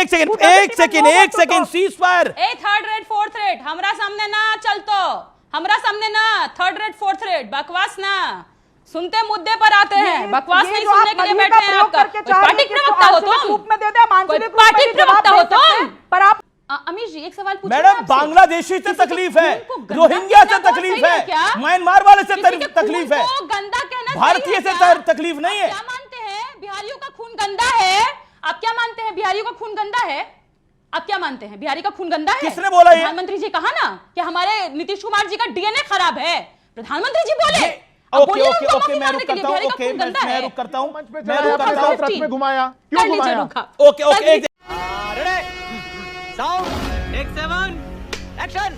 एक second cease fire. Third rate fourth rate हमरा सामने ना चलतो, हमरा सामने ना थर्ड रेट फोर्थ रेट बकवास ना, सुनते मुद्दे पर आते हैं, बकवास नहीं सुनने के लिए बैठे हैं। आपका पार्टी प्रवक्ता हो तुम, पार्टी प्रवक्ता हो तुम। पर आप अमीश जी एक सवाल पूछूं मैडम, बांग्लादेशी से तकलीफ है, रोहिंग्या से तकलीफ है, म्यांमार वाले से तकलीफ है, गंदा कहना भारतीय से तकलीफ नहीं है। क्या मानते हैं बिहारियों का खून गंदा है? आप क्या मानते हैं बिहारियों का खून गंदा है? आप क्या मानते हैं बिहारी का खून गंदा है? किसने बोला ये? प्रधानमंत्री जी कहा ना कि हमारे नीतीश कुमार जी का डीएनए खराब है, प्रधानमंत्री जी बोले। ओके ओके ओके, मैं रुक करता हूं, ओके मैं रुक करता हूं, मैं रुक करता हूं। ट्रक में घुमाया, क्यों घुमाया? Okay okay, action.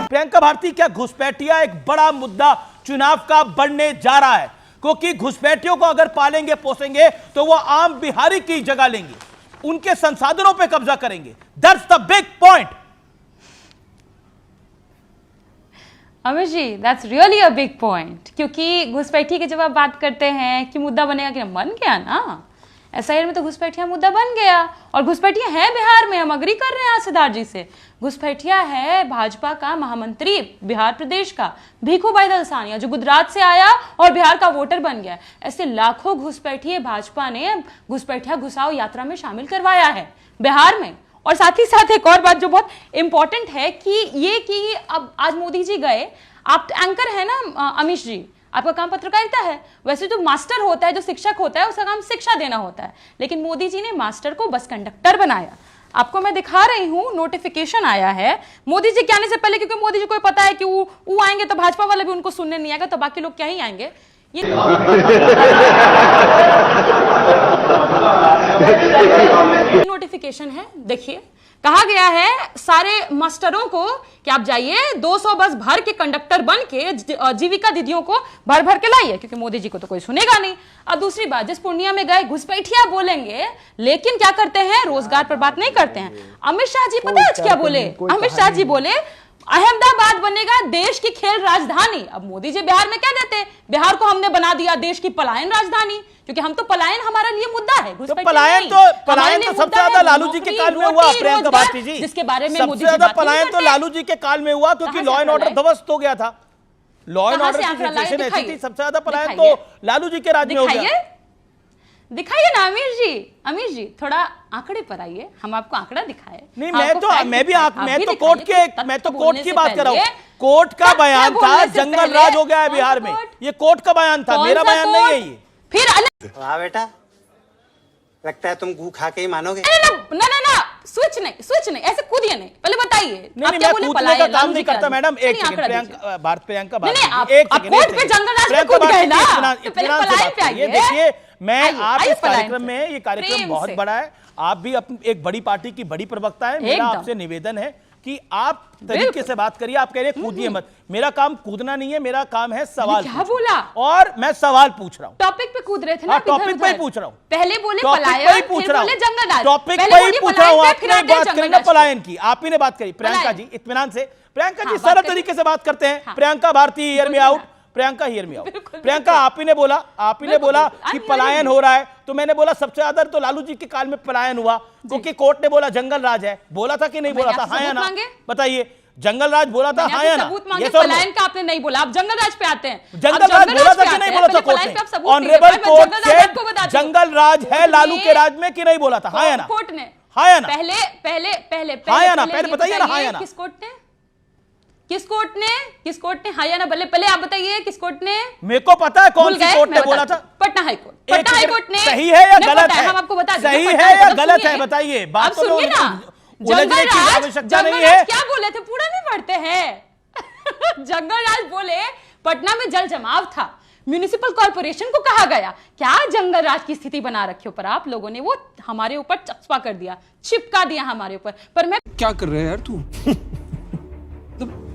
Priyanka Bharti, क्या घुसपैठिया एक बड़ा मुद्दा चुनाव का बनने जा रहा है? क्योंकि घुसपैठियों को अगर पालेंगे पोसेंगे तो वो आम बिहारी की जगह लेंगे, उनके संसाधनों पे कब्जा करेंगे। That's the big point. Amit ji, that's really a big point, क्योंकि घुसपैठी की जब आप बात करते हैं कि मुद्दा बनेगा, कि बन गया ना एसआईआर में, तो घुसपैठिया मुद्दा बन गया। और घुसपैठिया है बिहार में, हम अग्री कर रहे हैं सिद्धार्थ जी से। घुसपैठिया है भाजपा का महामंत्री बिहार प्रदेश का भीखूभाई दलसानिया, जो गुजरात से आया और बिहार का वोटर बन गया। ऐसे लाखों घुसपैठिए भाजपा ने घुसपैठिया घुसाओ यात्रा में शामिल करवाया है बिहार में। और साथ ही साथ एक और बात जो बहुत इंपॉर्टेंट है कि अब आज मोदी जी गए, आप एंकर है ना अमीश जी, आपका काम पत्रकारिता है। वैसे जो मास्टर होता है, जो शिक्षक होता है, उसका काम शिक्षा देना होता है, लेकिन मोदी जी ने मास्टर को बस कंडक्टर बनाया। आपको मैं दिखा रही हूं, नोटिफिकेशन आया है मोदी जी के आने से पहले, क्योंकि मोदी जी को पता है कि वो आएंगे तो भाजपा वाले भी उनको सुनने नहीं आएगा, तो बाकी लोग क्या ही आएंगे। ये नोटिफिकेशन है, देखिए कहा गया है सारे मास्टरों को कि आप जाइए 200 बस भर के कंडक्टर बन के जीविका दीदियों को भर भर के लाइए, क्योंकि मोदी जी को तो कोई सुनेगा नहीं। अब दूसरी बात, जिस पूर्णिया में गए घुसपैठिया बोलेंगे, लेकिन क्या करते हैं, रोजगार पर बात नहीं करते हैं। अमित शाह जी पता है क्या बोले? अमित शाह जी बोले अहमदाबाद बनेगा देश की खेल राजधानी। अब मोदी जी बिहार में क्या देते, बिहार को हमने बना दिया देश की पलायन राजधानी, क्योंकि हम तो पलायन हमारा लिए मुद्दा है। तो पलायन तो सबसे ज्यादा लालू जी के काल में हुआ प्रियंका भारती जी, जिसके बारे में सबसे ज्यादा पलायन तो लालू जी के काल में हुआ, क्योंकि लॉ एंड ऑर्डर ध्वस्त हो गया था। लॉ एंड ऑर्डर की सिचुएशन ऐसी थी, सबसे ज्यादा पलायन तो लालू जी के राज में हो गया। दिखाइए ना अमीर जी, अमीर जी थोड़ा आंकड़े पर आइए, हम आपको आंकड़ा दिखाए। नहीं, मैं तो कोर्ट की बात कर रहा हूँ। कोर्ट का बयान था जंगल राज हो गया है बिहार में, ये कोर्ट का बयान था, मेरा बयान नहीं है ये। फिर वाह बेटा, लगता है तुम गू खा के ही मानोगे। ना स्विच नहीं, ऐसे कूदिए नहीं, पहले बताइए। नहीं, मैं कूदने का काम नहीं करता मैडम। एक सेकंड, प्रियंका ये देखिए, मैं आप इस कार्यक्रम में, ये कार्यक्रम बहुत बड़ा है, आप भी एक बड़ी पार्टी की बड़ी प्रवक्ता है, मेरा आपसे निवेदन है कि आप तरीके से बात करिए। आप कह रहे हैं कूदिए मत, मेरा काम कूदना नहीं है, मेरा काम है सवाल। क्या बोला? और मैं सवाल पूछ रहा हूं। टॉपिक पे कूद रहे थे ना, टॉपिक पे ही पूछ रहा हूं। पहले बोले पलायन, फिर बोले जंगल राज। टॉपिक पे ही पूछ रहा हूं, आपने बात करी ना पलायन की, आप ही ने बात करी। प्रियंका जी इत्मीनान से, प्रियंका जी सरल तरीके से बात करते हैं। Priyanka Bharti hear me out, Priyanka hear me out. Priyanka, आप ही ने बोला कि पलायन हो रहा है, तो मैंने बोला सबसे ज्यादा तो लालू जी के काल में पलायन हुआ, क्योंकि कोर्ट ने बोला जंगल राज है। बोला था कि नहीं बोला था? हाँ या ना बताइए। जंगल राज बोला था, हाँ या ना? ये पलायन का आपने नहीं बोला, आप जंगल राज पे आते हैं। जंगल राज बोला था कि नहीं बोला था कोर्ट ने? ऑनरेबल कोर्ट से जंगल राज है लालू के राज में कि नहीं बोला था? हाँ या ना? कोर्ट ने, हाँ या ना? पहले हाँ या ना? पहले बताइए ना, हाँ या ना? किस कोर्ट ने हाँ या ना? पहले आप बताइए किस कोर्ट ने? मेरे को पता है कौन सी कोर्ट ने बोला था। पटना हाईकोर्ट ने। सही है या गलत है? हम आपको बता दें, सही है या गलत है बताइए। बात तो उलझने की आवश्यकता नहीं है। क्या बोले थे, पूरा नहीं पढ़ते हैं। जंगल राज बोले पटना में जल जमाव था, म्युनिसिपल कॉर्पोरेशन को कहा गया। क्या जंगल राज की स्थिति बना रखी हो, पर आप लोगों ने वो हमारे ऊपर चस्पा कर दिया, चिपका दिया हमारे ऊपर। पर मैं क्या कर रहे हैं यार तू?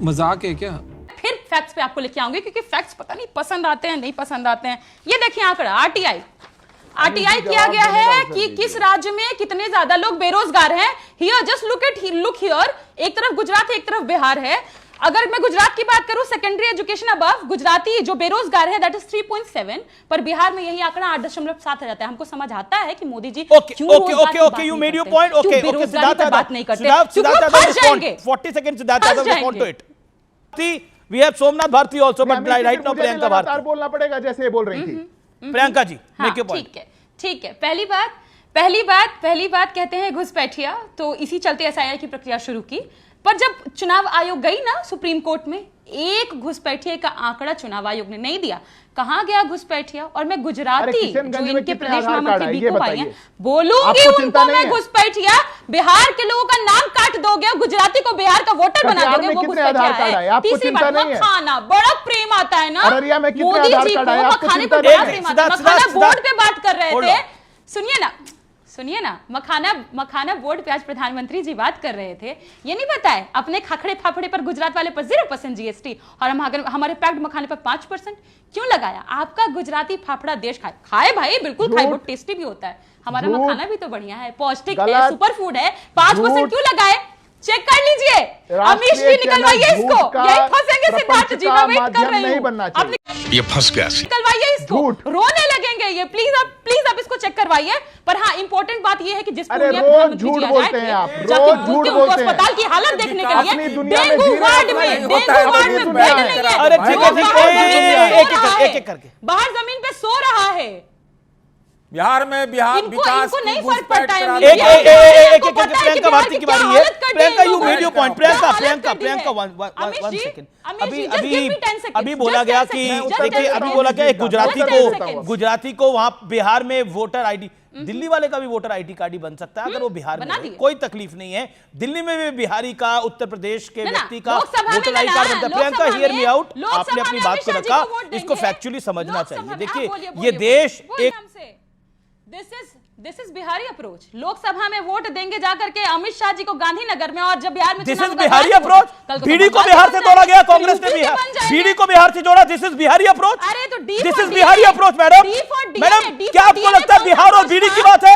मजाक है क्या? फिर फैक्ट्स पे आपको लेके आऊंगी, क्योंकि फैक्ट्स पता नहीं पसंद आते हैं नहीं पसंद आते हैं। ये देखिए आंकड़ा, आरटीआई किया गया है कि किस राज्य में कितने ज्यादा लोग बेरोजगार हैं। हियर जस्ट लुक हियर, एक तरफ गुजरात है, एक तरफ बिहार है। अगर मैं गुजरात की बात करूं, सेकेंडरी एजुकेशन अबव गुजराती जो बेरोजगार है दैट इज 3.7, पर बिहार में यही आंकड़ा 8.7 आ जाता है। हमको समझ आता है कि Modi ji okay you made your point. Okay बेरोजगारी पर बात नहीं करते, सिद्धार्थ यादव 40 सेकंड, Siddharth Yadav respond to it. We have Somnath Bharti also, but right now Priyanka Bharti बोलना पड़ेगा जैसे ये बोल रही थी। Priyanka ji make your point. ठीक है। पहली बात कहते हैं घुसपैठिया, तो इसी चलते एसआईआर की प्रक्रिया शुरू की। पर जब चुनाव आयोग गई ना सुप्रीम कोर्ट में, एक घुसपैठिया का आंकड़ा चुनाव आयोग ने नहीं दिया। कहां गया घुसपैठिया? और मैं गुजराती जो इनके प्रदेश महामंत्री बीकू भाई हैं बोलूंगी उनको, मैं घुसपैठिया बिहार के लोगों का नाम काट दोगे, गुजराती को बिहार का वोटर बना दोगे, वो घुसपैठिया है। तीसरी बात, मखाना बड़ा प्रेम आता है ना मोदी जी को, मखाने पर बड़ा प्रेम आता है। मखाना बोर्ड पे बात कर रहे थे, सुनिए ना, मखाना बोर्ड पे आज प्रधानमंत्री जी बात कर रहे थे। ये नहीं पता है अपने खखड़े फाफड़े पर गुजरात वाले पर 0% जीएसटी, और हमारे पैक्ड मखाने पर 5% क्यों लगाया? आपका गुजराती फाफड़ा देश खाए भाई, बिल्कुल खाए, बहुत टेस्टी भी होता है। हमारा मखाना भी तो बढ़िया है, पौष्टिक है, सुपर फूड है। 5% क्यों लगाए? चेक कर लीजिए, अमित जी निकलवाइए इसको, यही फंसेंगे सिद्धार्थ जी, मैं वेट कर रही हूं। ये फंस गया, निकलवाइए इसको, रोने लगेंगे ये। प्लीज आप इसको चेक करवाइए। पर हाँ, इंपॉर्टेंट बात ये है कि जिस रोज झूठ बोलते हैं आप, रोज झूठ बोलते हैं। अस्पताल की हालत देखने के लिए डेंगू वार्ड में अरे एक करके बाहर जमीन पे सो रहा है। बिहार विकास इनको नहीं फर्क पड़ता है। एक प्रियंका भारती की बारी है। Priyanka you made your point. Priyanka 1 second. अभी बोला गया कि देखिए, अभी बोला गया एक गुजराती को वहां बिहार में वोटर आईडी, दिल्ली वाले का भी वोटर आईडी कार्ड ही बन सकता है अगर वो बिहार में, कोई तकलीफ नहीं है। दिल्ली में भी बिहारी का, उत्तर प्रदेश के व्यक्ति का वोटर आई कार्ड बनता है। प्रियंका हियर मी आउट, आपने अपनी बात को रखा, इसको फैक्चुअली समझना चाहिए। देखिए ये देश एक this is Bihari approach. Lok Sabha में वोट देंगे जाकर के अमित शाह जी को गांधीनगर में, और जब बिहार में this is Bihari approach. BD को बिहार से जोड़ा गया, कांग्रेस ने बीडी को बिहार से जोड़ा। This is Bihari approach. अरे तो this is Bihari approach madam. क्या आपको लगता है बिहार और बीडी की बात है?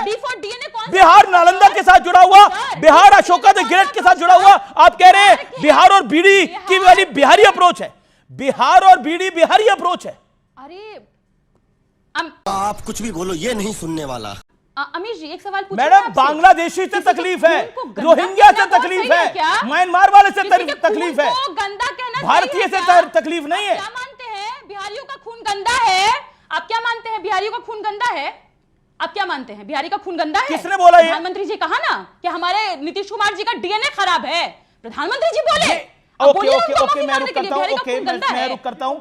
बिहार नालंदा के साथ जुड़ा हुआ, बिहार अशोका द ग्रेट के साथ जुड़ा हुआ। आप कह रहे हैं बिहार और बीडी की वाली बिहारी अप्रोच है? बिहार और बीडी बिहारी अप्रोच है। अरे आप कुछ भी बोलो, ये नहीं सुनने वाला। अमीर जी एक सवाल पूछूं मैडम, बांग्लादेशी से तकलीफ है, रोहिंग्या से तकलीफ है, म्यांमार वाले से तकलीफ है, भारतीय से तकलीफ नहीं है। क्या मानते हैं बिहारियों का खून गंदा है? आप क्या मानते हैं बिहारियों का खून गंदा है? आप क्या मानते हैं बिहारी का खून गंदा है? किसने बोला ये? प्रधानमंत्री जी कहा ना कि हमारे नीतीश कुमार जी का डीएनए खराब है। प्रधानमंत्री जी बोले। ओके मैं रुक करता हूं।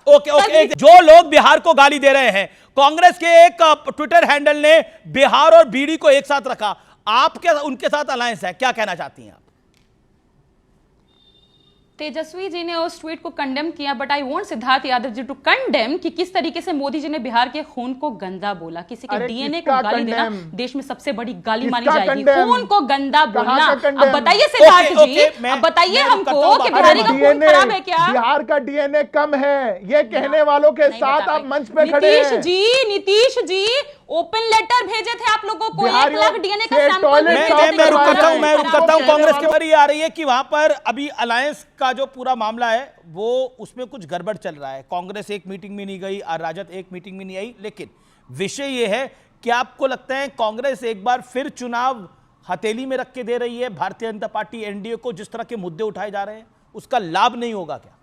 ओके जो लोग बिहार को गाली दे रहे हैं, कांग्रेस के एक ट्विटर हैंडल ने बिहार और बीडी को एक साथ रखा, आपके उनके साथ अलायंस है, क्या कहना चाहती हैं आप? तेजस्वी जी ने उस ट्वीट को कंडेम किया, but I want Siddharth Yadav ji to condemn कि किस तरीके से मोदी जी ने बिहार के खून को गंदा बोला। किसी के डीएनए को गाली देना देश में सबसे बड़ी गाली मानी जाएगी। खून को गंदा बोलना। अब बताइए सिद्धार्थ जी, अब बताइए हमको कि बिहारी का खून खराब है क्या? बिहार का डीएनए कम है, ये कहने वालों के साथ आप मंच पे खड़े हैं। नीतीश जी ओपन लेटर भेजे थे आप लोगों को, 1 लाख डीएनए का सैंपल। मैं रुक करता हूं। कांग्रेस की बारी आ रही है कि वहां पर अभी अलायंस का जो पूरा मामला है वो उसमें कुछ गड़बड़ चल रहा है। कांग्रेस एक मीटिंग में नहीं गई और राजद एक मीटिंग में नहीं आई, लेकिन विषय ये है कि आपको लगता है कांग्रेस एक बार फिर चुनाव हथेली में रख के दे रही है भारतीय जनता पार्टी एनडीए को? जिस तरह के मुद्दे उठाए जा रहे हैं उसका लाभ नहीं होगा क्या?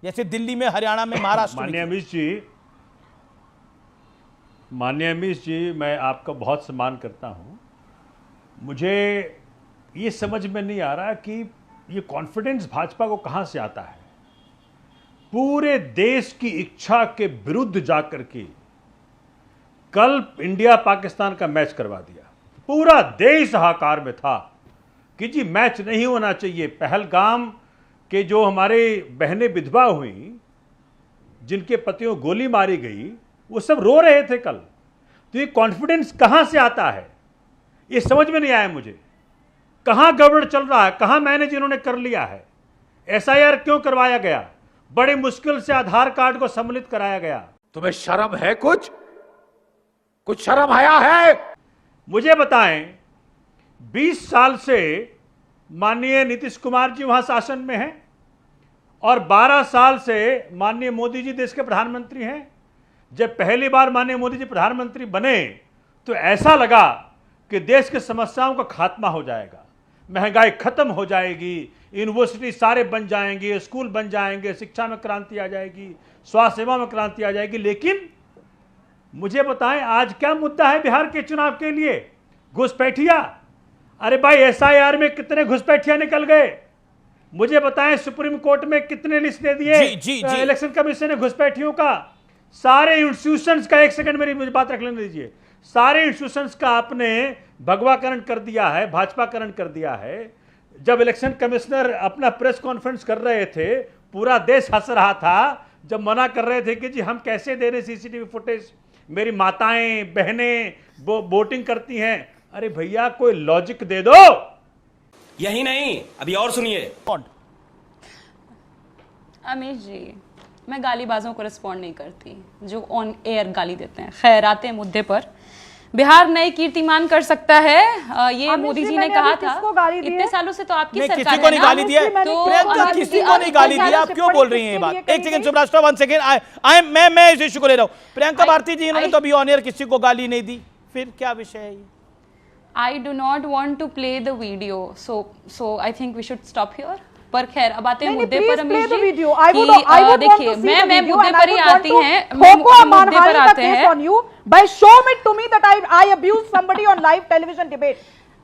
जैसे दिल्ली में, हरियाणा में, महाराष्ट्र में। माननीय अमीश जी, मैं आपका बहुत सम्मान करता हूं। मुझे ये समझ में नहीं आ रहा कि ये कॉन्फिडेंस भाजपा को कहां से आता है। पूरे देश की इच्छा के विरुद्ध जाकर के कल इंडिया पाकिस्तान का मैच करवा दिया। पूरा देश हाहाकार में था कि जी मैच नहीं होना चाहिए। पहलगाम के जो हमारे बहनें विधवा हुई, जिनके पतियों गोली मारी गई, वो सब रो रहे थे कल। तो ये कॉन्फिडेंस कहां से आता है, ये समझ में नहीं आया मुझे। कहां गड़बड़ चल रहा है, कहां मैनेज इन्होंने कर लिया है? एसआईआर क्यों करवाया गया? बड़े मुश्किल से आधार कार्ड को सम्मिलित कराया गया। तुम्हें शर्म है? कुछ शर्म आया है? मुझे बताएं, 20 साल से माननीय नीतीश कुमार जी वहां शासन में हैं और 12 साल से माननीय मोदी जी देश के प्रधानमंत्री हैं। जब पहली बार माननीय मोदी जी प्रधानमंत्री बने तो ऐसा लगा कि देश की समस्याओं का खात्मा हो जाएगा, महंगाई खत्म हो जाएगी, यूनिवर्सिटी सारे बन जाएंगे, स्कूल बन जाएंगे, शिक्षा में क्रांति आ जाएगी, स्वास्थ्य सेवा में क्रांति आ जाएगी। लेकिन मुझे बताएं आज क्या मुद्दा है बिहार के चुनाव के लिए? घुसपैठिया। अरे भाई एसआईआर में कितने घुसपैठिया निकल गए? मुझे बताएं सुप्रीम कोर्ट में कितने लिस्ट दे दिए इलेक्शन कमीशन ने घुसपैठियों का? सारे इंस्टीट्यूशंस का, एक सेकंड मेरी मुझे बात रख लेने दीजिए, सारे इंस्टीट्यूशंस का आपने भगवाकरण कर दिया है, भाजपाकरण कर दिया है। जब इलेक्शन कमिश्नर अपना प्रेस कॉन्फ्रेंस कर रहे थे पूरा देश हंस रहा था जब मना कर रहे थे कि जी हम कैसे दे रहे सीसीटीवी फुटेज, मेरी माताएं बहनें वोटिंग करती हैं। अरे भैया कोई लॉजिक दे दो। यही नहीं, अभी और सुनिए। अमीश जी, मैं गालीबाजों को रिस्पॉन्ड नहीं करती जो ऑन एयर गाली देते हैं। खैर आते हैं मुद्दे पर। बिहार नई कीर्तिमान कर सकता है, ये मोदी जी ने कहा था। इतने सालों से तो आपकी सरकार है ना। किसी को नहीं गाली दिया, प्रियंका किसी को नहीं गाली दिया। आप क्यों बोल रही हैं ये बात? एक सेकंड सुब्रास्टा, 1 सेकंड, मैं इस इश्यू को ले रहा हूं। प्रियंका भारती जी इन्होंने तो अभी ऑन एयर किसी को गाली नहीं दी, फिर क्या विषय है ये? I do not want to play the video, so I think we should stop here. पर खैर अब आते हैं मुद्दे पर अमीश जी कि देखिए मैं मुद्दे पर ही आती हैं, मुद्दे पर आते हैं। By show me to me that I abuse somebody on live television debate.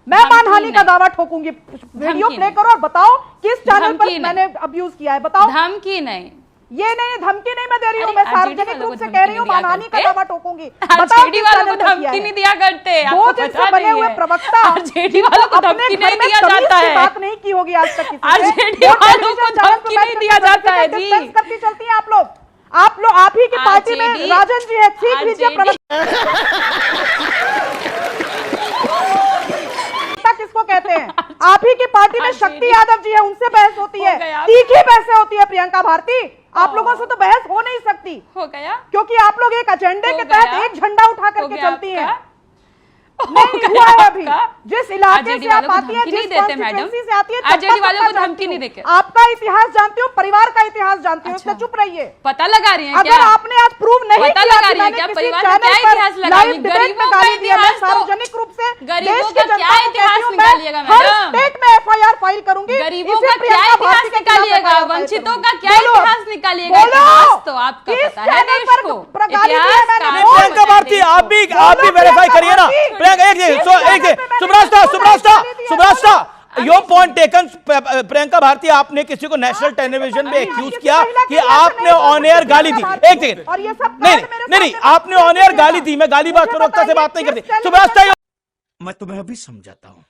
मैं मानहानि का दावा ठोकूंगी। वीडियो प्ले करो और बताओ किस चैनल पर मैंने अब्यूज किया है, बताओ। धमकी नहीं, ये नहीं, धमकी नहीं मैं दे रही हूँ, मैं सार्वजनिक रूप से कह रही हूँ, मानहानि का दावा ठोकूंगी। आरजेडी वालों को धमकी नहीं दिया करते, दो दिन से बने हुए प्रवक्ता आरजेडी वालों को धमकी नहीं दिया जाता है। बात नहीं की होगी आज तक किसी से। आरजेडी वालों को धमकी नहीं दिया जाता है जी। करती चलती हैं आप लोग। आप ही की पार्टी में राजन जी है, सीख लीजिए प्रवक्ता किसको कहते हैं। आप ही की पार्टी में शक्ति यादव जी है, उनसे बहस होती है, तीखी बहसें होती है। प्रियंका भारती, आप लोगों से तो बहस हो नहीं सकती। हो गया, क्योंकि आप लोग एक एजेंडे के तहत एक झंडा उठा करके चलती हैं। नहीं हुआ है अभी। जिस इलाके से आप आती हैं, जिस कॉन्स्टिट्यूएंसी से आती है, आरजेडी वालों को धमकी नहीं देके आपका इतिहास जानती हूँ, परिवार का इतिहास जानती हूँ, इसलिए चुप रहिए। पता लगा रही है अगर आपने आज प्रूव नहीं पता लगा रही है क्या परिवार का क्या इतिहास लगा रही है? गरीबों का इतिहास, सार्वजनिक रूप से गरीबों का क्या इतिहास निकालिएगा मैडम? स्टेट में एफआईआर फाइल करूंगी। गरीबों का क्या इतिहास निकालिएगा? वंचितों का क्या इतिहास निकालिएगा? इतिहास तो आपका पता है देश को। प्रियंका भारती आप भी वेरीफाई करिए ना। प्रियंका सुब्रास्टा, your point taken. Priyanka Bharti, आपने किसी को नेशनल टेलीविजन में एक्यूज किया कि आपने ऑन एयर गाली दी। एक सेकंड, नहीं, आपने ऑन एयर गाली दी। मैं गाली बात प्रवक्ता से बात नहीं करती। सुब्रास्टा, मैं तुम्हें अभी समझाता हूँ।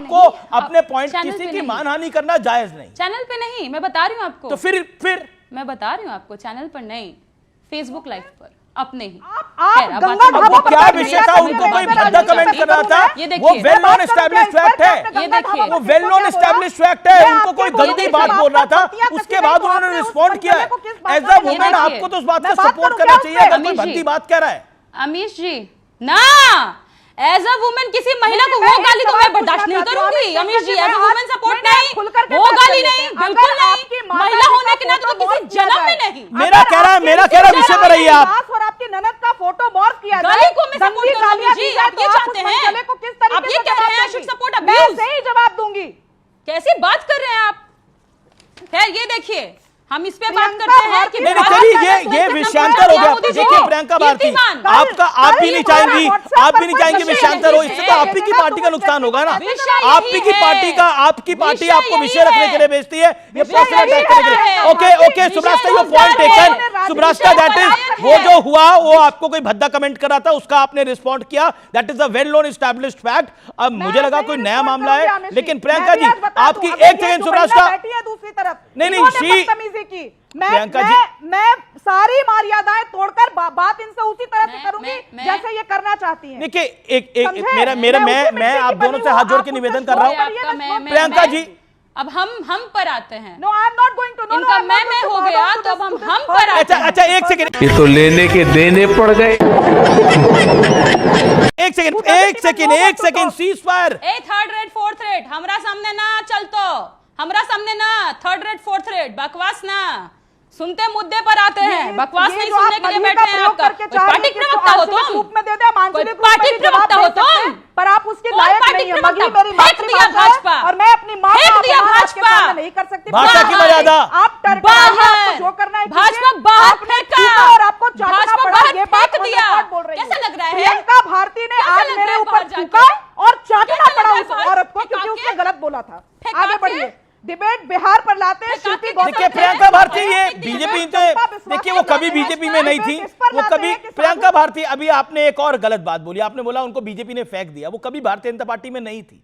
को अपने पॉइंट किसी की मानहानि करना जायज नहीं। चैनल पे नहीं, मैं बता रही हूँ आपको। तो फिर मैं बता रही हूँ आपको, चैनल पर नहीं, फेसबुक लाइव पर अपने ही। वो क्या विषय था? उनको कोई भद्दा कमेंट कर रहा था। वो वेल नोन एस्टैब्लिश्ड फैक्ट है। ये देखिए, वो वेल नोन एस्टैब्लिश्ड फैक्ट है। उनको कोई गंदी बात बोल रहा था, उसके बाद उन्होंने रिस्पॉन्ड किया है। एज अ वुमेन आपको तो उस बात को सपोर्ट करना चाहिए अगर कोई भद्दी बात कह रहा है। अमीश जी ना, एज अ वुमेन किसी महिला को वो गाली तो मैं बर्दाश्त नहीं करूंगी। अमीश जी, एज अ वुमेन सपोर्ट नहीं, वो गाली नहीं, बिल्कुल नहीं। महिला होने के नाते तो किसी जन्म में नहीं। मेरा कह रहा विषय पर रहिए आप। और आपकी ननद का फोटो मॉर्फ किया गाली को मैं सपोर्ट करूंगी जी। आप ये चाहते हैं? आप ये कह रहे हैं शुड सपोर्ट अब्यूज? सही जवाब दूंगी। कैसी बात कर रहे हैं आप? खैर ये देखिए, हम इस पे बात करते हैं कि ये विषयांतर हो गया। देखिए प्रियंका भारती, आप भी नहीं चाहेंगी विषयांतर हो। इससे तो आप ही की पार्टी का नुकसान होगा ना। आपकी पार्टी आपको विषय रखने के लिए भेजती है, ये पर्सनल अटैक करने के लिए। ओके सुब्रास्टा, योर पॉइंट टेकन। सुब्रास्टा, दैट इज वो जो हुआ, वो आपको कोई भद्दा कमेंट कर रहा था, उसका आपने रिस्पॉन्ड किया। That is a well known established fact. अब मुझे लगा कोई नया मामला है, लेकिन प्रियंका जी आपकी एक सेकंड। सुब्रास्टा, दूसरी तरफ नहीं की मैं सारी मर्यादाएं तोड़कर बात इनसे उसी तरह से करूंगी जैसे ये करना चाहती हैं। देखिए, मैं आप दोनों से हाथ जोड़ के निवेदन कर रहा हूं। प्रियंका जी, अब हम पर आते हैं। No, I am not going to. इनका मैं हो गया, तो अब हम पर आते हैं। अच्छा, एक सेकंड। ये तो लेने के देने पड़ गए। एक सेकंड सीज फायर। ए थर्ड रेट फोर्थ रेट हमरा सामने ना चलतो, हमरा सामने ना थर्ड रेट फोर्थ रेट बकवास ना, सुनते मुद्दे पर आते हैं, बकवास नहीं सुनने के लिए बैठे हैं। आपका पार्टी प्रवक्ता हो तुम, पार्टी प्रवक्ता हो तुम, पर आप उसके लायक नहीं है। मगही मेरी फेंक दिया भाजपा, और मैं अपनी मां फेंक दिया भाजपा, नहीं कर सकती भाषा की मर्यादा। आप बाहर जो करना है भाजपा बाहर फेंका, और आपको चाटना पड़ा, ये बात फेंक दिया। बोल रही कैसे लग रहा है? प्रियंका भारती ने आज मेरे ऊपर थूका और चाटना पड़ा उस औरत को, क्योंकि उसने गलत बोला था। आगे बढ़िए, डिबेट बिहार पर लाते हैं। देखिए प्रियंका भारती ये बीजेपी, देखिए वो कभी बीजेपी में नहीं थी, वो कभी प्रियंका भारती, अभी आपने एक और गलत बात बोली, आपने बोला उनको बीजेपी ने फेंक दिया, वो कभी भारतीय जनता पार्टी में नहीं थी।